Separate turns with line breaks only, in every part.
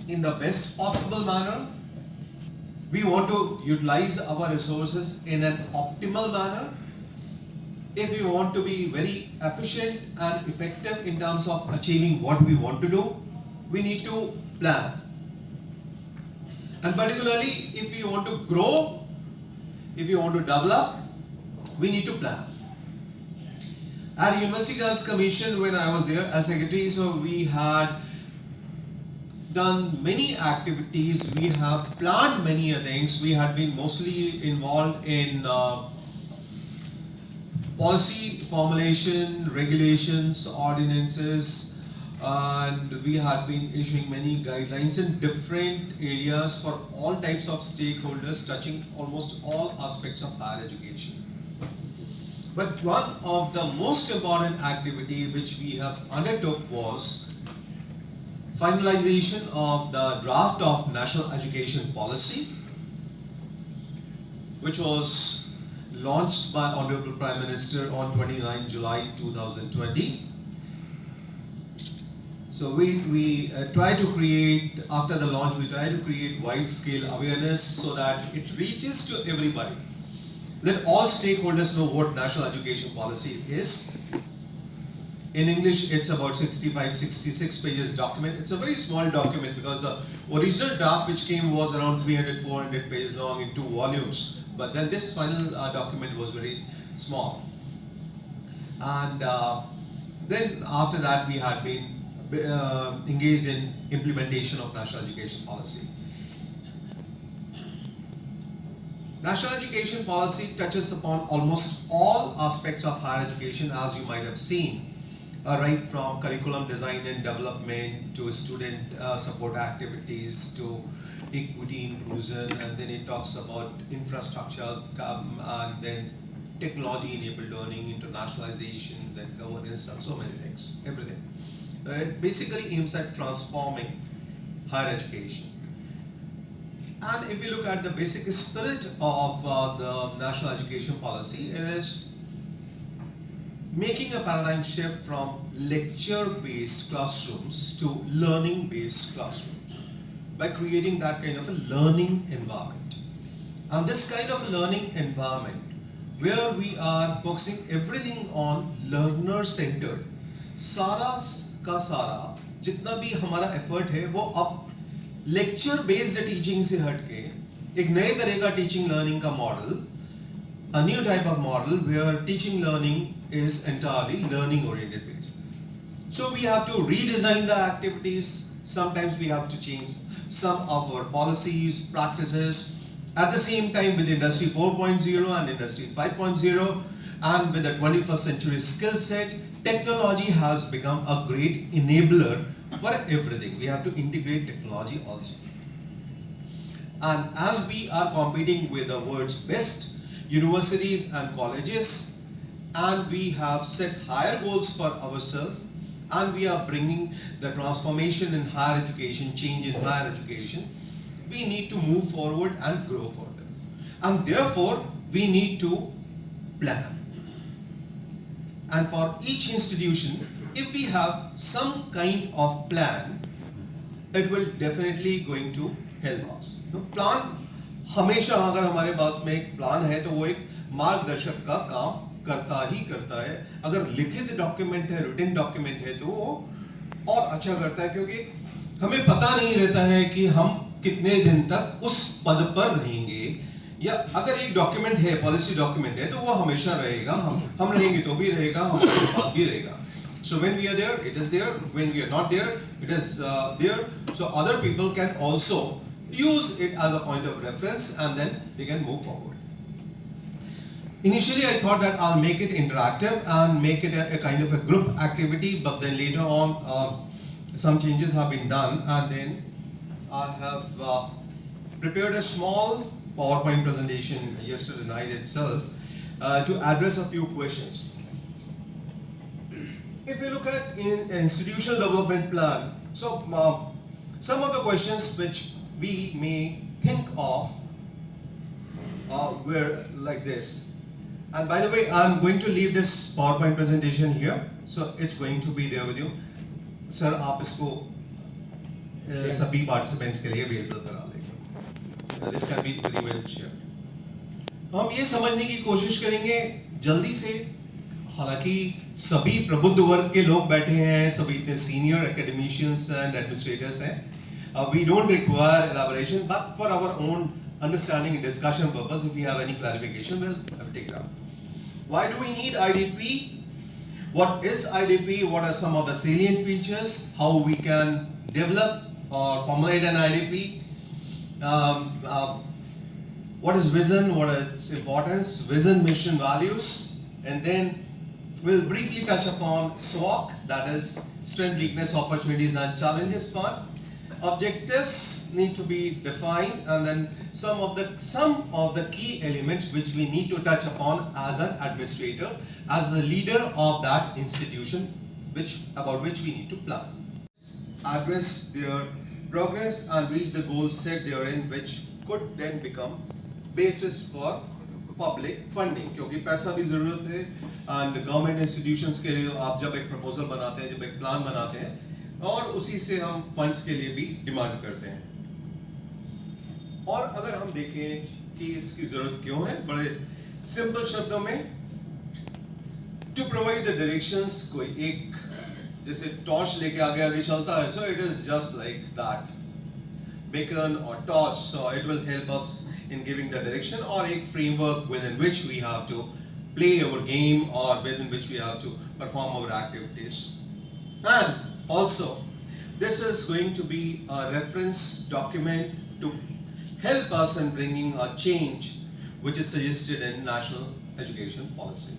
in the best possible manner. We want to utilize our resources in an optimal manner. If we want to be very efficient and effective in terms of achieving what we want to do, we need to plan. And particularly if we want to grow, if we want to develop, we need to plan. At University Grants Commission, when I was there as secretary, so we had done many activities, we have planned many things. We had been mostly involved in policy formulation, regulations, ordinances, and we had been issuing many guidelines in different areas for all types of stakeholders, touching almost all aspects of higher education. But one of the most important activity which we have undertook was finalization of the draft of National Education Policy, which was launched by Honorable Prime Minister on 29 July 2020. So we try to create, after the launch, we try to create wide-scale awareness so that it reaches to everybody. Let all stakeholders know what National Education Policy is. In English, it's about 65, 66 pages document. It's a very small document because the original draft which came was around 300, 400 pages long in 2 volumes. But then this final document was very small. And then after that, we had been engaged in implementation of National Education Policy. National Education Policy touches upon almost all aspects of higher education, as you might have seen. Right from curriculum design and development to student support activities to equity inclusion, and then it talks about infrastructure and then technology enabled learning, internationalization, then governance, and so many things, everything. It basically aims at transforming higher education. And if you look at the basic spirit of the National Education Policy, it is making a paradigm shift from lecture-based classrooms to learning-based classrooms by creating that kind of a learning environment. And this kind of learning environment where we are focusing everything on learner-centered, सारा का सारा जितना भी हमारा effort है वो अब lecture-based teaching से हटके एक नए तरह का teaching learning का model, a new type of model where teaching learning is entirely learning oriented based. So we have to redesign the activities. Sometimes we have to change some of our policies, practices. At the same time, with Industry 4.0 and Industry 5.0 and with the 21st century skill set, technology has become a great enabler for everything. We have to integrate technology also. And as we are competing with the world's best universities and colleges, and we have set higher goals for ourselves, and we are bringing the transformation in higher education, change in higher education, we need to move forward and grow further. And therefore, we need to plan. And for each institution, if we have some kind of plan, it will definitely going to help us. The plan, हमेशा अगर हमारे पास में एक plan है तो वो एक मार्गदर्शक का काम करता है. अगर लिखित डॉक्यूमेंट है, रिटन डॉक्यूमेंट है, तो वो और अच्छा करता है, क्योंकि हमें पता नहीं रहता है कि हम कितने दिन तक उस पद पर रहेंगे, या अगर एक डॉक्यूमेंट है, पॉलिसी डॉक्यूमेंट है, तो वो हमेशा रहेगा. हम रहेंगे तो भी रहेगा, हमारे बाद भी रहेगा. So when we are there, it is there. When we are not there, it is there. So other people can also use it as a point of reference, and then they can move forward. Initially, I thought that I'll make it interactive and make it a kind of a group activity, but then later on, some changes have been done, and then I have prepared a small PowerPoint presentation yesterday night itself to address a few questions. If we look at institutional development plan, so some of the questions which we may think of were like this. And by the way, I'm going to leave this PowerPoint presentation here, so it's going to be there with you. Sir, आप इसको सभी participants के लिए available करा देंगे. This can be very well shared. तो हम ये समझने की कोशिश करेंगे जल्दी से, हालांकि सभी प्रबुद्ध वर्ग के लोग बैठे हैं, सभी इतने सीनियर academicians and administrators हैं. We don't require elaboration, but for our own understanding and discussion purpose, if we have any clarification, we'll take it up. Why do we need IDP? What is IDP? What are some of the salient features? How we can develop or formulate an IDP? What is vision? What is its importance? Vision, mission, values, and then we'll briefly touch upon SWOT, that is strength, weakness, opportunities, and challenges part. Objectives need to be defined, and then some of the key elements which we need to touch upon as an administrator, as the leader of that institution, about which we need to plan. Address their progress and reach the goals set therein, which could then become basis for public funding. क्योंकि पैसा भी जरूरत है, and government institutions के लिए आप जब एक proposal बनाते हैं, जब एक plan बनाते हैं, और उसी से हम फंड्स के लिए भी डिमांड करते हैं. और अगर हम देखें कि इसकी जरूरत क्यों है, बड़े सिंपल शब्दों में, टू प्रोवाइड द डायरेक्शंस, कोई एक जैसे टॉर्च लेके आगे आगे चलता है, so it is just like that beacon or torch, so it will help us in giving the direction, or a framework within which we have to play our game, or within which we have to perform our activities. And also, this is going to be a reference document to help us in bringing a change which is suggested in national education policy.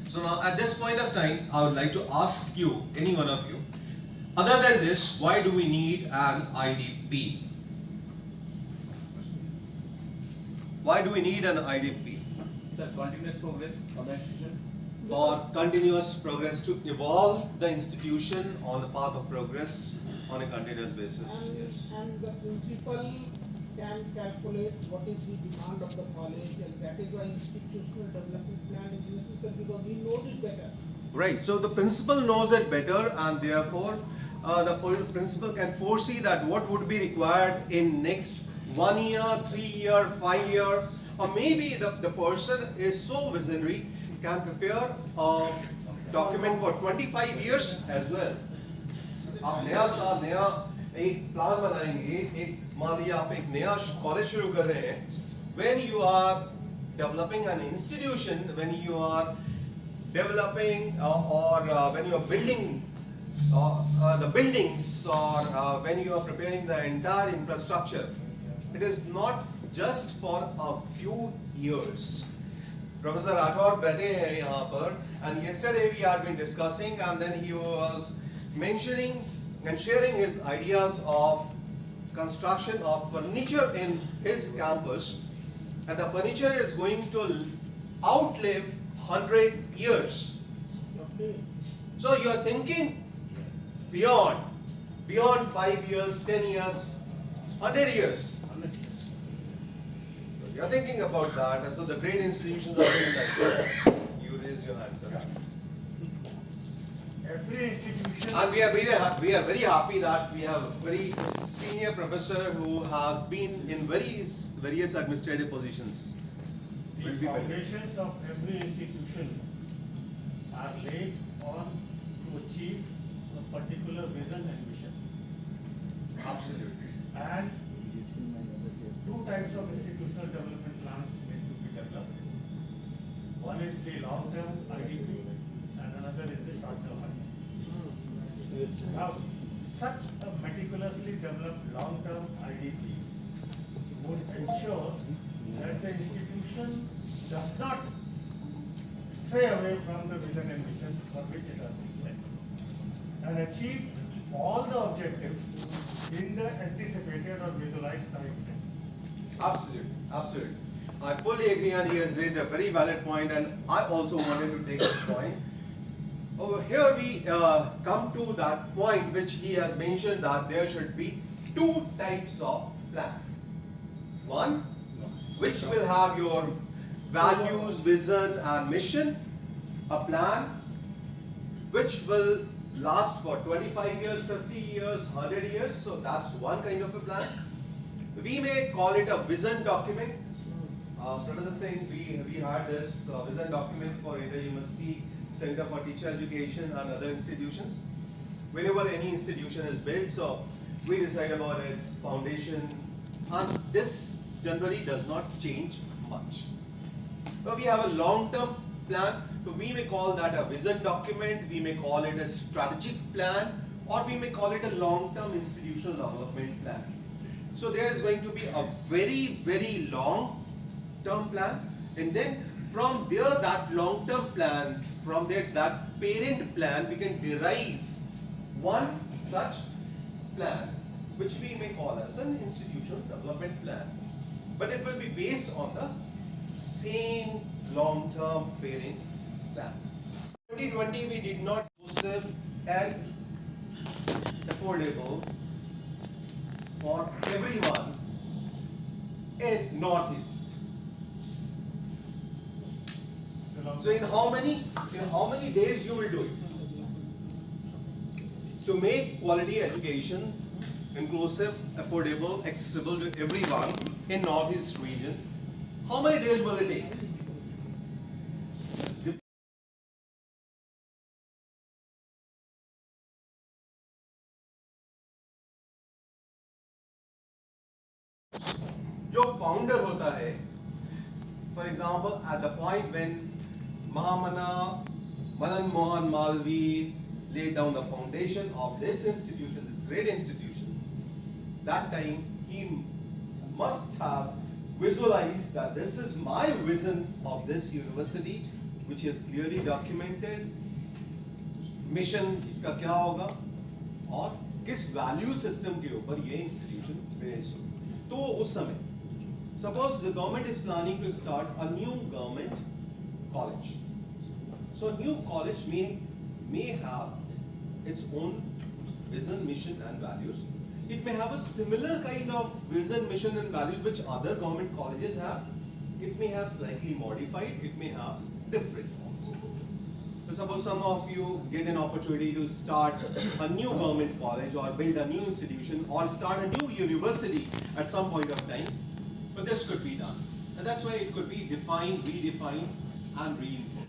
So now at this point of time, I would like to ask you, any one of you, other than this, why do we need an IDP? Why do we need an IDP?
Sir, continuous progress of the institution.
For continuous progress, to evolve the institution on the path of progress on a continuous basis. Yes.
And the principal can calculate what is the demand of the college, and that is why institutional development plan is necessary, because he knows it better.
Right. So the principal knows it better, and therefore the principal can foresee that what would be required in next 1 year, 3 year, 5 year, or maybe the person is so visionary, can prepare a document for 25 years as well. आप नया साल नया एक plan बनाएंगे, एक मान लीजिए आप एक नया कॉलेज शुरू कर रहे हैं. When you are developing an institution, when you are developing or when you are building the buildings, or when you are preparing the entire infrastructure, it is not just for a few years. Professor Rathore बैठे हैं यहाँ पर, and yesterday we had been discussing, and then he was mentioning and sharing his ideas of construction of furniture in his campus, and the furniture is going to outlive 100 years.
Okay.
So you are thinking beyond 5 years, 10 years, 100 years. You are thinking about that, and so the great institutions are doing that. You raise your hand, sir.
Every institution.
And we are very happy that we have a very senior professor who has been in various administrative positions.
The foundations of every institution are laid on to achieve a particular vision and mission.
Absolutely.
And two types of institutional development plans need to be developed. One is the long-term IDP and another is the short-term IDP. Now, such a meticulously developed long-term IDP would ensure that the institution does not stray away from the vision and mission for which it has been set, and achieve all the objectives in the anticipated or visualized time frame.
Absolutely, absolutely. I fully agree, and he has raised a very valid point, and I also wanted to take this point. Over here we come to that point which he has mentioned, that there should be two types of plan. One, which will have your values, vision and mission. A plan which will last for 25 years, 50 years, 100 years. So that's one kind of a plan. We may call it a vision document. Professor Singh, we had this vision document for Inter-University Center for Teacher Education and other institutions. Whenever any institution is built, so we decide about its foundation, and this generally does not change much. But we have a long-term plan, so we may call that a vision document, we may call it a strategic plan, or we may call it a long-term institutional development plan. So there is going to be a very, very long-term plan, and then from there, that long-term plan, from there, that parent plan, we can derive one such plan, which we may call as an institutional development plan. But it will be based on the same long-term parent plan. 2020, we did not inclusive and affordable for everyone in Northeast. So in how many days you will do it? To make quality education inclusive, affordable, accessible to everyone in Northeast region, how many days will it take? जो founder होता है, for example, at the point when Mahamana Madan Mohan Malvi laid down the foundation of this institution, this great institution, that time he must have visualized that this is my vision of this university, which is clearly documented. Mission इसका क्या होगा और किस value system के ऊपर ये institution based हो. तो उस समय, suppose the government is planning to start a new government college. So a new college may have its own vision, mission and values. It may have a similar kind of vision, mission and values which other government colleges have. It may have slightly modified, it may have different also. So suppose some of you get an opportunity to start a new government college or build a new institution or start a new university at some point of time. But this could be done. And that's why it could be defined, redefined and reinforced.